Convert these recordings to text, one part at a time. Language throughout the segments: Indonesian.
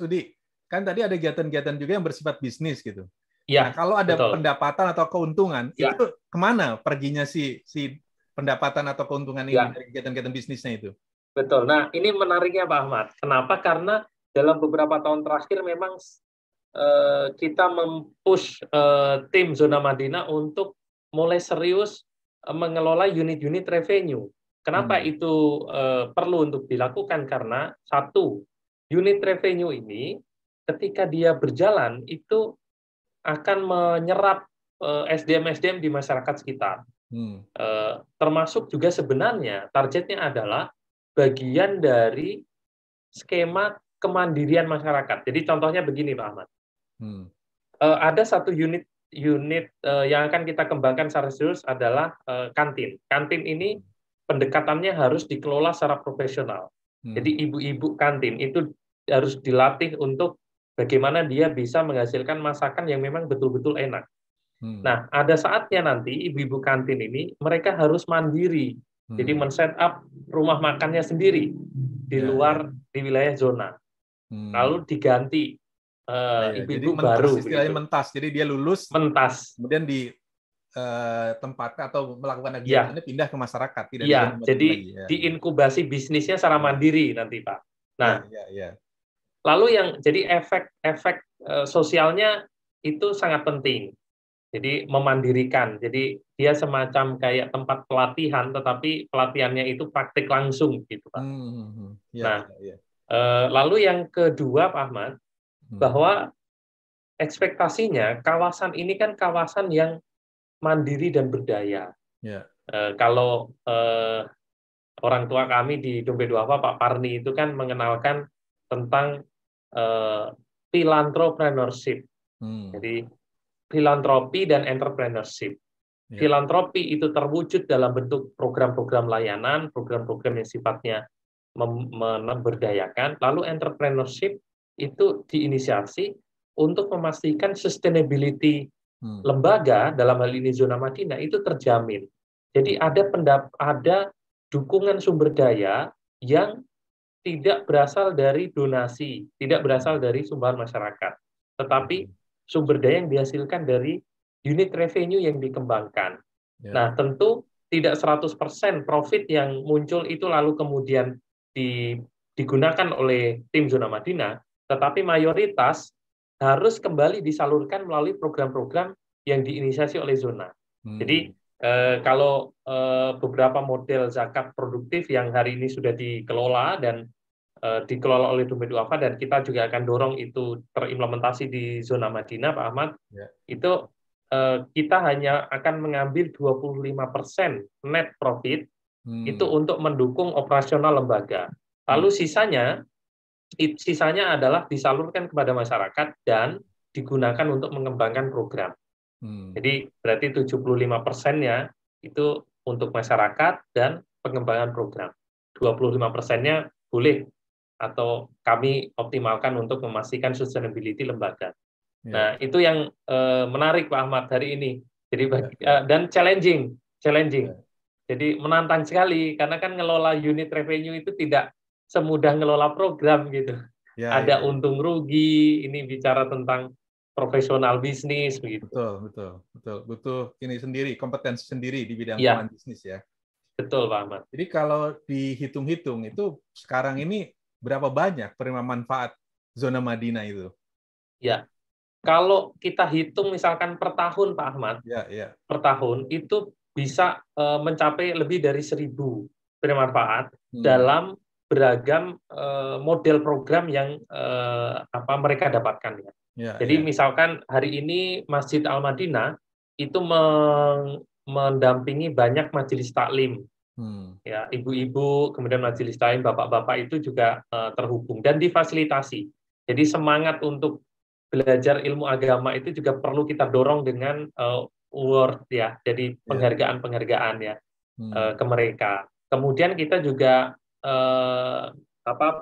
Udi, kan tadi ada kegiatan-kegiatan juga yang bersifat bisnis gitu. Ya, Nah, kalau ada betul. pendapatan atau keuntungan, Ya, itu kemana perginya si pendapatan atau keuntungan ini ya, dari kegiatan-kegiatan bisnisnya itu? betul. Nah, ini menariknya Pak Ahmad. Kenapa? Karena dalam beberapa tahun terakhir memang kita mempush tim Zona Madinah untuk mulai serius mengelola unit-unit revenue. Kenapa itu perlu untuk dilakukan? Karena satu, unit revenue ini ketika dia berjalan itu akan menyerap SDM-SDM di masyarakat sekitar. Termasuk juga sebenarnya targetnya adalah bagian dari skema kemandirian masyarakat. Jadi contohnya begini Pak Ahmad. Ada satu unit yang akan kita kembangkan secara serius adalah kantin. Kantin ini pendekatannya harus dikelola secara profesional. Jadi ibu-ibu kantin itu harus dilatih untuk bagaimana dia bisa menghasilkan masakan yang memang betul-betul enak. Nah, ada saatnya nanti ibu-ibu kantin ini mereka harus mandiri. Jadi men-set up rumah makannya sendiri di luar di wilayah zona. Lalu diganti Jadi ibu-ibu mentas, baru istilahnya begitu. mentas. Jadi dia lulus, Mentas. kemudian di tempat atau melakukan Ya, kegiatannya pindah ke masyarakat, tidak di zona ya. Madinah Jadi lagi. Ya, diinkubasi bisnisnya secara mandiri nanti Pak. Nah, ya. lalu yang jadi efek sosialnya itu sangat penting. Jadi memandirikan. Jadi dia semacam kayak tempat pelatihan, tetapi pelatihannya itu praktik langsung gitu Pak. Nah, lalu yang kedua Pak Ahmad, bahwa ekspektasinya kawasan ini kan kawasan yang mandiri dan berdaya. Kalau orang tua kami di Dompet Duafa, Pak Parni itu kan mengenalkan tentang philanthropreneurship. Jadi filantropi dan entrepreneurship. Filantropi itu terwujud dalam bentuk program-program layanan, program-program yang sifatnya memberdayakan. Lalu entrepreneurship itu diinisiasi untuk memastikan sustainability lembaga, dalam hal ini Zona Madinah, itu terjamin. Jadi ada dukungan sumber daya yang tidak berasal dari donasi, tidak berasal dari sumbangan masyarakat, tetapi sumber daya yang dihasilkan dari unit revenue yang dikembangkan. Nah, tentu tidak 100% profit yang muncul itu lalu kemudian digunakan oleh tim Zona Madinah, tetapi mayoritas harus kembali disalurkan melalui program-program yang diinisiasi oleh zona. Jadi kalau beberapa model zakat produktif yang hari ini sudah dikelola dan dikelola oleh Dompet Duafa, dan kita juga akan dorong itu terimplementasi di zona Madinah, Pak Ahmad, itu kita hanya akan mengambil 25% net profit itu untuk mendukung operasional lembaga. Lalu sisanya adalah disalurkan kepada masyarakat dan digunakan untuk mengembangkan program. Jadi berarti 75%-nya itu untuk masyarakat dan pengembangan program. 25%-nya boleh atau kami optimalkan untuk memastikan sustainability lembaga. Nah, itu yang menarik Pak Ahmad hari ini. Jadi dan challenging. Jadi menantang sekali karena kan ngelola unit revenue itu tidak semudah ngelola program gitu. Ada untung rugi, ini bicara tentang profesional bisnis begitu. Betul. Butuh ini sendiri, kompetensi sendiri di bidang ya, bisnis ya. Betul Pak Ahmad. Jadi kalau dihitung-hitung itu sekarang ini berapa banyak penerima manfaat Zona Madinah itu? Ya. Kalau kita hitung misalkan per tahun Pak Ahmad, per tahun itu bisa mencapai lebih dari 1.000 penerima manfaat dalam beragam model program yang mereka dapatkan. Jadi misalkan hari ini Masjid Al-Madinah itu mendampingi banyak majelis taklim. Ya, ibu-ibu, kemudian majelis taklim, bapak-bapak itu juga terhubung dan difasilitasi. Jadi semangat untuk belajar ilmu agama itu juga perlu kita dorong dengan award ya, jadi penghargaan ya ke mereka. Kemudian kita juga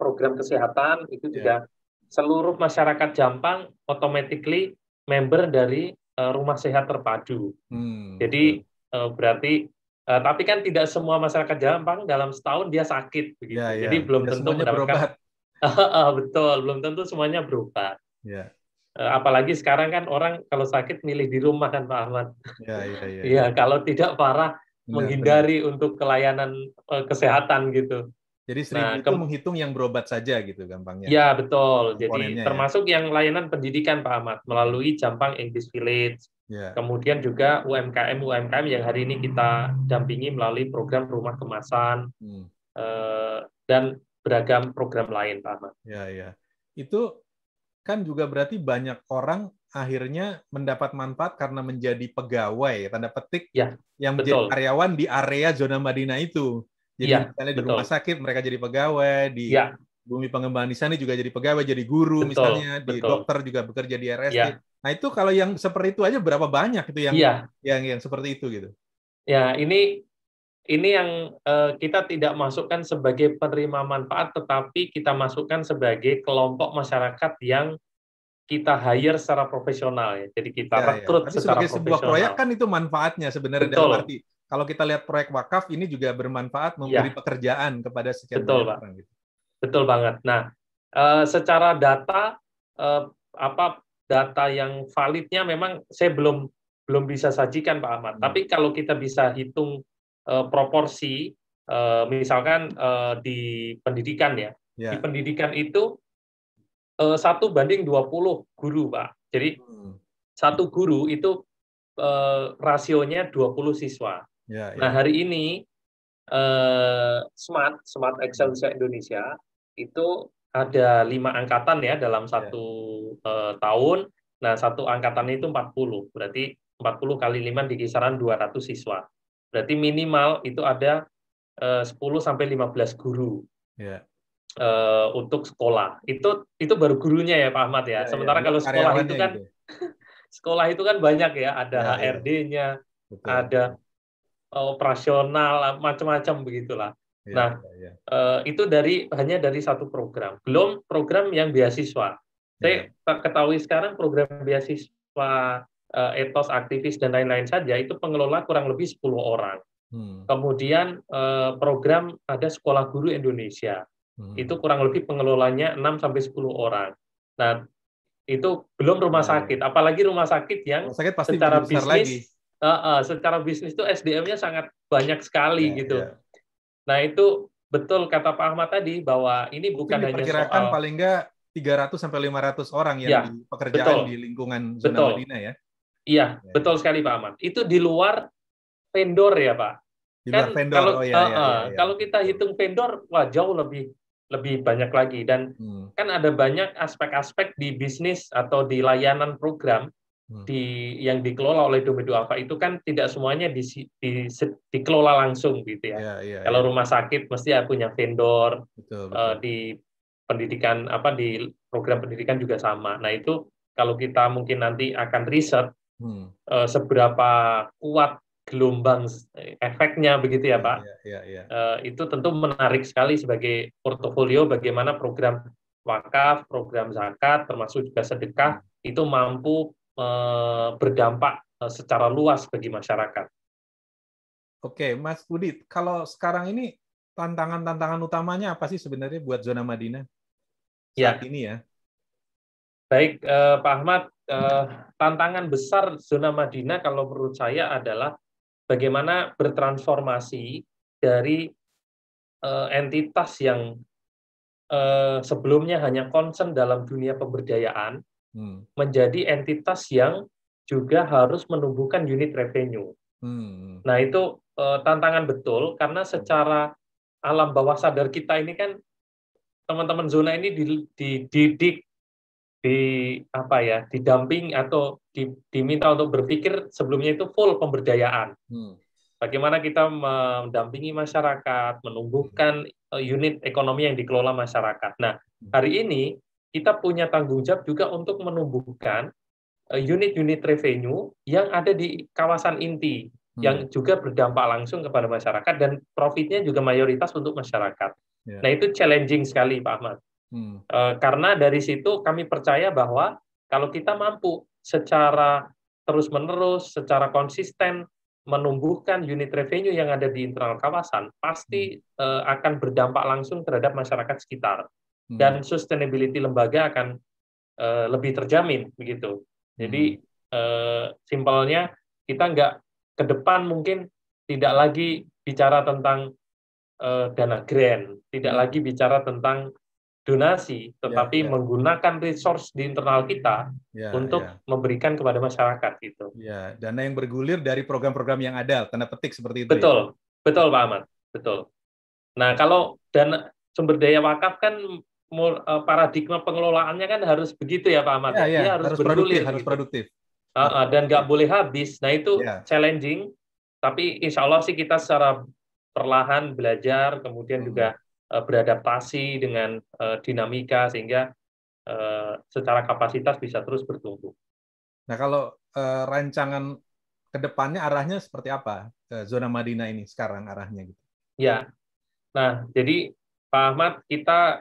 program kesehatan itu juga seluruh masyarakat Jampang automatically member dari rumah sehat terpadu. Jadi berarti tapi kan tidak semua masyarakat Jampang dalam setahun dia sakit begitu. Jadi belum tentu mendapatkan Betul, belum tentu semuanya berobat. Ya. Apalagi sekarang kan orang kalau sakit milih di rumah kan Pak Ahmad. Ya, ya, ya, Iya, ya. kalau tidak parah Benar, benar. menghindari untuk kelayanan kesehatan gitu. Jadi 1.000 Nah, itu menghitung yang berobat saja gitu gampangnya. ya betul. Jadi Komponennya ya. termasuk yang layanan pendidikan Pak Ahmad melalui Jampang English Village. Ya. Kemudian juga UMKM yang hari ini kita dampingi melalui program rumah kemasan dan beragam program lain Pak Ahmad. Ya, ya. Itu kan juga berarti banyak orang akhirnya mendapat manfaat karena menjadi pegawai, tanda petik, ya, yang menjadi karyawan di area zona Madinah itu. Jadi ya, misalnya di betul. rumah sakit mereka jadi pegawai, di ya. Bumi Pengembangan di sana juga jadi pegawai, jadi guru betul, misalnya, di betul. dokter juga bekerja di RSD. Ya. Nah itu kalau yang seperti itu aja berapa banyak itu yang seperti itu gitu? Ya, ini yang kita tidak masukkan sebagai penerima manfaat, tetapi kita masukkan sebagai kelompok masyarakat yang kita hire secara profesional ya. Jadi kita rekrut secara sebagai profesional. Sebuah proyek kan itu manfaatnya sebenarnya. Dalam arti kalau kita lihat proyek wakaf ini juga bermanfaat memberi pekerjaan kepada sekian banyak orang gitu. Betul banget. Nah, secara data data yang validnya memang saya belum bisa sajikan Pak Ahmad. Tapi kalau kita bisa hitung proporsi, misalkan di pendidikan ya. Di pendidikan itu 1:20 guru, Pak. Jadi satu guru itu rasionya 20 siswa. Nah, hari ini Smart Excelsior Indonesia itu ada 5 angkatan ya dalam satu tahun. Nah, satu angkatan itu 40. Berarti 40 kali 5 di kisaran 200 siswa. Berarti minimal itu ada 10 sampai 15 guru. Untuk sekolah. Itu baru gurunya ya Pak Ahmad ya. Sementara kalau sekolah itu kan gitu. Sekolah itu kan banyak ya, ada HRD-nya, ada operasional, macam-macam begitulah. Nah, itu hanya dari satu program. Belum program yang beasiswa. Saya ketahui sekarang program beasiswa etos, aktivis, dan lain-lain saja, itu pengelola kurang lebih 10 orang. Kemudian program ada Sekolah Guru Indonesia. Itu kurang lebih pengelolanya 6-10 orang. Nah, itu belum rumah sakit. Apalagi rumah sakit yang secara bisnis, secara bisnis itu SDM-nya sangat banyak sekali gitu. Nah, itu betul kata Pak Ahmad tadi bahwa ini bukan hanya soal paling nggak 300-500 orang yang pekerjaan di lingkungan zona Madinah ya. Iya, betul sekali Pak Ahmad. Itu di luar vendor ya Pak. Di luar vendor. Kalau kita hitung vendor, wah jauh lebih banyak lagi. Dan kan ada banyak aspek-aspek di bisnis atau di layanan program yang dikelola oleh Domedo Alpha itu kan tidak semuanya dikelola langsung gitu ya. Kalau rumah sakit mesti punya vendor. Betul. Di pendidikan di program pendidikan juga sama. Nah itu kalau kita mungkin nanti akan riset seberapa kuat gelombang efeknya begitu ya Pak. Itu tentu menarik sekali sebagai portofolio bagaimana program wakaf, program zakat, termasuk juga sedekah itu mampu berdampak secara luas bagi masyarakat. Oke, Mas Budi, kalau sekarang ini tantangan-tantangan utamanya apa sih sebenarnya buat zona Madinah saat ini ya? Baik, Pak Ahmad, tantangan besar zona Madinah kalau menurut saya adalah bagaimana bertransformasi dari entitas yang sebelumnya hanya concern dalam dunia pemberdayaan menjadi entitas yang juga harus menumbuhkan unit revenue. Nah, itu tantangan betul karena secara alam bawah sadar kita ini kan teman-teman zona ini dididik, didamping atau diminta untuk berpikir sebelumnya itu full pemberdayaan. Bagaimana kita mendampingi masyarakat, menumbuhkan unit ekonomi yang dikelola masyarakat. Nah, hari ini kita punya tanggung jawab juga untuk menumbuhkan unit-unit revenue yang ada di kawasan inti, yang juga berdampak langsung kepada masyarakat dan profitnya juga mayoritas untuk masyarakat. Nah, itu challenging sekali, Pak Ahmad. Karena dari situ kami percaya bahwa kalau kita mampu secara terus-menerus, secara konsisten menumbuhkan unit revenue yang ada di internal kawasan, pasti akan berdampak langsung terhadap masyarakat sekitar. dan sustainability lembaga akan lebih terjamin begitu. Jadi simpelnya kita nggak ke depan mungkin tidak lagi bicara tentang dana grant, tidak lagi bicara tentang donasi, tetapi menggunakan resource di internal kita untuk memberikan kepada masyarakat gitu. Ya, dana yang bergulir dari program-program yang ada, tanda petik seperti itu. Betul, betul Pak Ahmad, betul. Nah, kalau dana sumber daya wakaf kan paradigma pengelolaannya kan harus begitu ya Pak Ahmad. Ya, Dia harus bergulir, harus produktif. Dan nggak boleh habis. Nah, itu challenging, tapi insya Allah sih kita secara perlahan belajar, kemudian juga beradaptasi dengan dinamika sehingga secara kapasitas bisa terus bertumbuh. Nah, kalau rancangan ke depannya arahnya seperti apa? Zona Madinah ini sekarang arahnya gitu. Ya. Nah, jadi Pak Ahmad, kita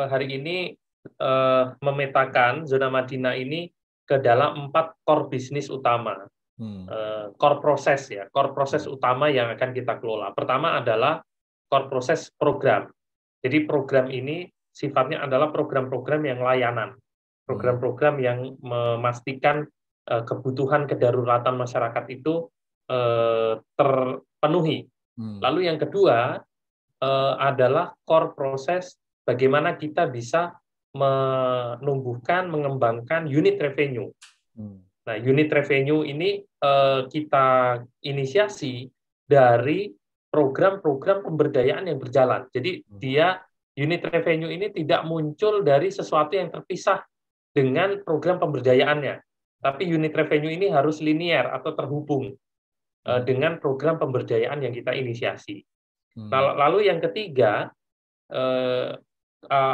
hari ini memetakan zona Madinah ini ke dalam 4 core bisnis utama. Core proses utama yang akan kita kelola. Pertama adalah core proses program. Jadi program ini sifatnya adalah program-program yang layanan, program-program yang memastikan kebutuhan kedaruratan masyarakat itu terpenuhi. Lalu yang kedua adalah core proses bagaimana kita bisa menumbuhkan, mengembangkan unit revenue. Nah, unit revenue ini kita inisiasi dari program-program pemberdayaan yang berjalan. Jadi unit revenue ini tidak muncul dari sesuatu yang terpisah dengan program pemberdayaannya. Tapi unit revenue ini harus linear atau terhubung dengan program pemberdayaan yang kita inisiasi. Nah, lalu yang ketiga,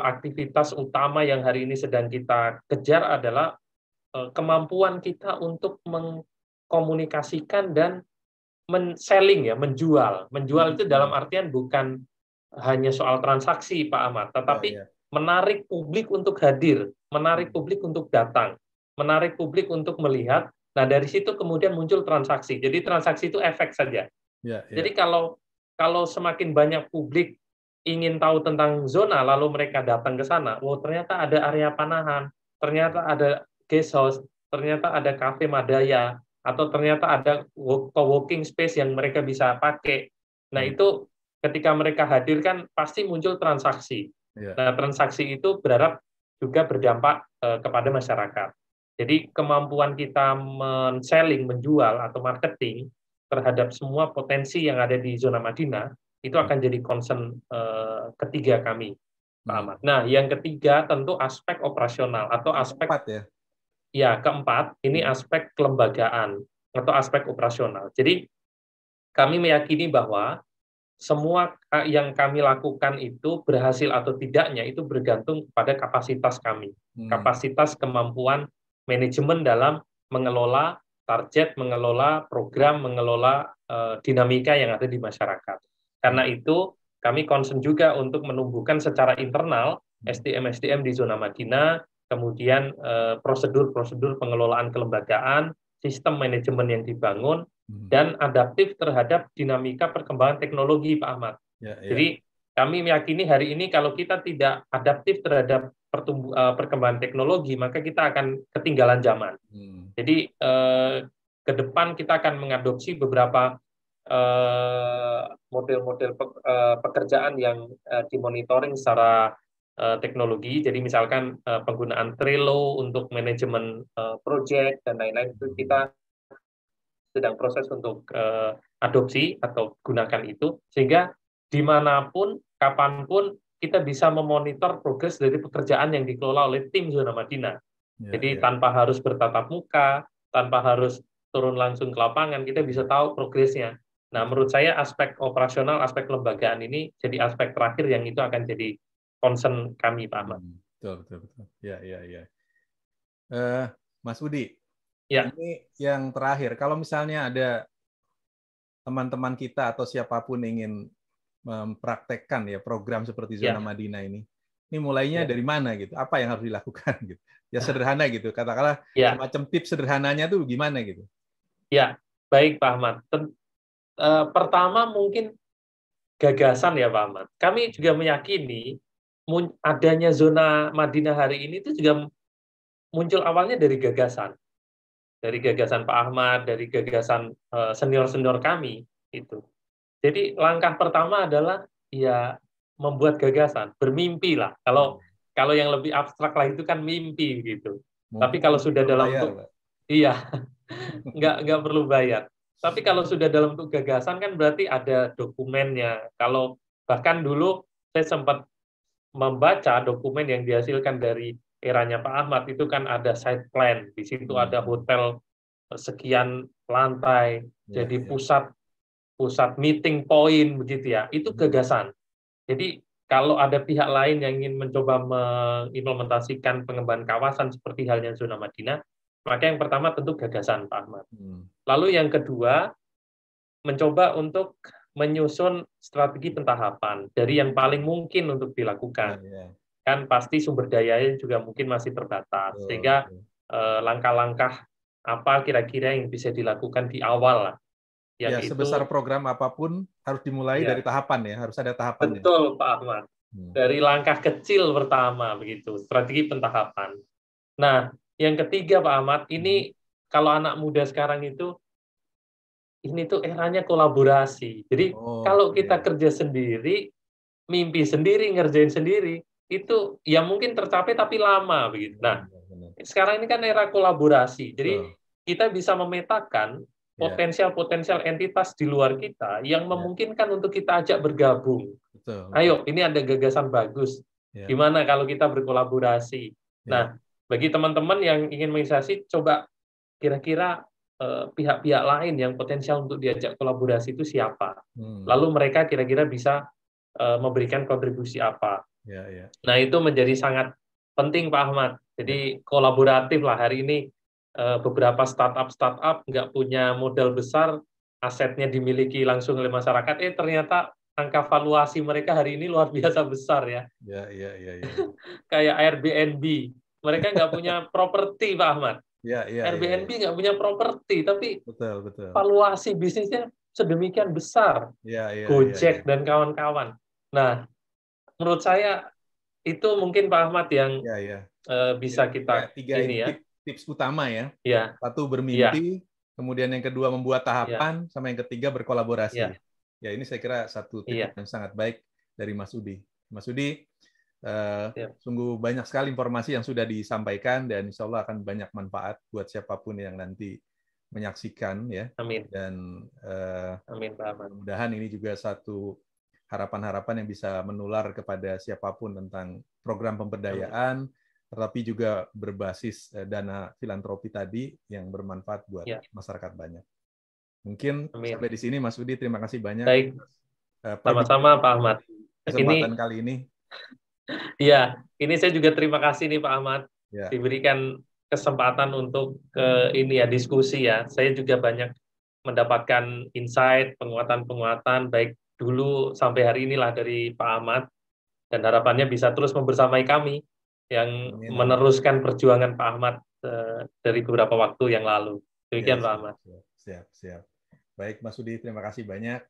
aktivitas utama yang hari ini sedang kita kejar adalah kemampuan kita untuk mengkomunikasikan dan men-selling, menjual. Menjual itu dalam artian bukan hanya soal transaksi, Pak Ahmad, tetapi menarik publik untuk hadir, menarik publik untuk datang, menarik publik untuk melihat. Nah, dari situ kemudian muncul transaksi. Jadi transaksi itu efek saja. Jadi kalau semakin banyak publik ingin tahu tentang zona, lalu mereka datang ke sana, ternyata ada area panahan, ternyata ada guest house, ternyata ada kafe Madaya, atau ternyata ada co-working space yang mereka bisa pakai. Nah, itu ketika mereka hadir kan pasti muncul transaksi. Nah, transaksi itu berharap juga berdampak kepada masyarakat. Jadi kemampuan kita men-selling, menjual, atau marketing terhadap semua potensi yang ada di zona Madinah, itu akan jadi concern ketiga kami, Pak Ahmad. Nah, yang ketiga tentu aspek operasional atau aspek keempat ini aspek kelembagaan atau aspek operasional. Jadi kami meyakini bahwa semua yang kami lakukan itu berhasil atau tidaknya itu bergantung pada kapasitas kami, kapasitas kemampuan manajemen dalam mengelola target, mengelola program, mengelola dinamika yang ada di masyarakat. Karena itu kami concern juga untuk menumbuhkan secara internal SDM-SDM di zona Madinah, kemudian prosedur-prosedur pengelolaan kelembagaan, sistem manajemen yang dibangun, dan adaptif terhadap dinamika perkembangan teknologi, Pak Ahmad. Jadi kami meyakini hari ini kalau kita tidak adaptif terhadap perkembangan teknologi, maka kita akan ketinggalan zaman. Jadi ke depan kita akan mengadopsi beberapa model-model pekerjaan yang dimonitoring secara teknologi. Jadi misalkan penggunaan Trello untuk manajemen project dan lain-lain, itu kita sedang proses untuk adopsi atau gunakan itu, sehingga dimanapun, kapanpun kita bisa memonitor progres dari pekerjaan yang dikelola oleh tim zona Madinah. Jadi tanpa harus bertatap muka, tanpa harus turun langsung ke lapangan, kita bisa tahu progresnya. Nah, menurut saya aspek operasional, aspek kelembagaan ini jadi aspek terakhir yang itu akan jadi concern kami, Pak Ahmad. Betul. Ya. Mas Udi, ya. Ini yang terakhir. Kalau misalnya ada teman-teman kita atau siapapun ingin mempraktekkan ya program seperti zona Madinah ini mulainya dari mana gitu? Apa yang harus dilakukan gitu? Ya sederhana gitu. Katakanlah semacam tips sederhananya tuh gimana gitu? Ya, baik Pak Ahmad. Pertama mungkin gagasan ya Pak Ahmad. Kami juga meyakini adanya zona Madinah hari ini itu juga muncul awalnya dari gagasan Pak Ahmad, dari gagasan senior-senior kami itu. Jadi langkah pertama adalah ya membuat gagasan, bermimpi lah. Kalau yang lebih abstrak lah itu kan mimpi gitu. Tapi kalau sudah dalam bentuk, iya, nggak perlu bayar. Tapi kalau sudah dalam bentuk gagasan kan berarti ada dokumennya. Kalau bahkan dulu saya sempat membaca dokumen yang dihasilkan dari eranya Pak Ahmad itu kan ada site plan, di situ ada hotel sekian lantai, jadi pusat meeting point begitu ya. Itu gagasan. Jadi kalau ada pihak lain yang ingin mencoba mengimplementasikan pengembangan kawasan seperti halnya zona Madinah, maka yang pertama tentu gagasan Pak Ahmad. Lalu yang kedua, mencoba untuk menyusun strategi pentahapan dari yang paling mungkin untuk dilakukan. Kan pasti sumber dayanya juga mungkin masih terbatas, sehingga langkah-langkah apa kira-kira yang bisa dilakukan di awal lah. Ya, sebesar program apapun harus dimulai dari tahapan ya, harus ada tahapannya. Betul Pak Ahmad. Dari langkah kecil pertama begitu, strategi pentahapan. Nah, yang ketiga Pak Ahmad, ini kalau anak muda sekarang itu ini tuh eranya kolaborasi. Jadi kalau kita kerja sendiri, mimpi sendiri, ngerjain sendiri, itu ya mungkin tercapai tapi lama begitu. Nah, sekarang ini kan era kolaborasi. Jadi kita bisa memetakan potensial-potensial entitas di luar kita yang memungkinkan untuk kita ajak bergabung. Ayo, ini ada gagasan bagus. Gimana kalau kita berkolaborasi? Nah, bagi teman-teman yang ingin menginisiasi, coba kira-kira pihak-pihak lain yang potensial untuk diajak kolaborasi itu siapa? Lalu mereka kira-kira bisa memberikan kontribusi apa? Nah, itu menjadi sangat penting Pak Ahmad. Jadi kolaboratif lah hari ini. Beberapa startup nggak punya modal besar, asetnya dimiliki langsung oleh masyarakat, ternyata angka valuasi mereka hari ini luar biasa besar ya. Kayak Airbnb, mereka nggak punya properti Pak Ahmad. Airbnb nggak punya properti, tapi valuasi bisnisnya sedemikian besar. Gojek dan kawan-kawan. Nah, menurut saya itu mungkin Pak Ahmad yang bisa kita ini ya. Tips utama ya. Satu bermimpi, kemudian yang kedua membuat tahapan, sama yang ketiga berkolaborasi. Ya, ini saya kira satu tips yang sangat baik dari Mas Udi. Mas Udi, sungguh banyak sekali informasi yang sudah disampaikan dan insya Allah akan banyak manfaat buat siapapun yang nanti menyaksikan ya. Amin. Dan amin, Pak. Mudah-mudahan ini juga satu harapan-harapan yang bisa menular kepada siapapun tentang program pemberdayaan, tetapi juga berbasis dana filantropi tadi yang bermanfaat buat masyarakat banyak. Mungkin sampai di sini Mas Udi, terima kasih banyak. Baik. Sama-sama Pak Ahmad. Kesempatan kali ini. Iya, ini saya juga terima kasih nih Pak Ahmad. Diberikan kesempatan untuk ini ya diskusi ya. Saya juga banyak mendapatkan insight, penguatan-penguatan baik dulu sampai hari inilah dari Pak Ahmad, dan harapannya bisa terus membersamai kami yang meneruskan perjuangan Pak Ahmad dari beberapa waktu yang lalu. Demikian Pak Ahmad. Siap. Baik Mas Udi, terima kasih banyak.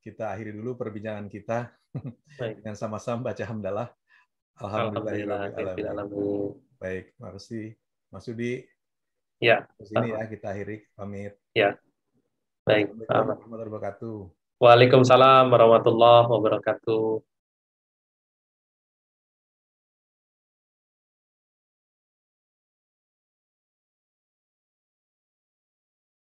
Kita akhiri dulu perbincangan kita dengan sama-sama baca hamdalah. Alhamdulillah. Baik, makasih Mas Udi. Ya. Di sini ya kita akhiri, pamit. Ya. Baik. Assalamualaikum warahmatullahi wabarakatuh. Waalaikumsalam warahmatullahi wabarakatuh.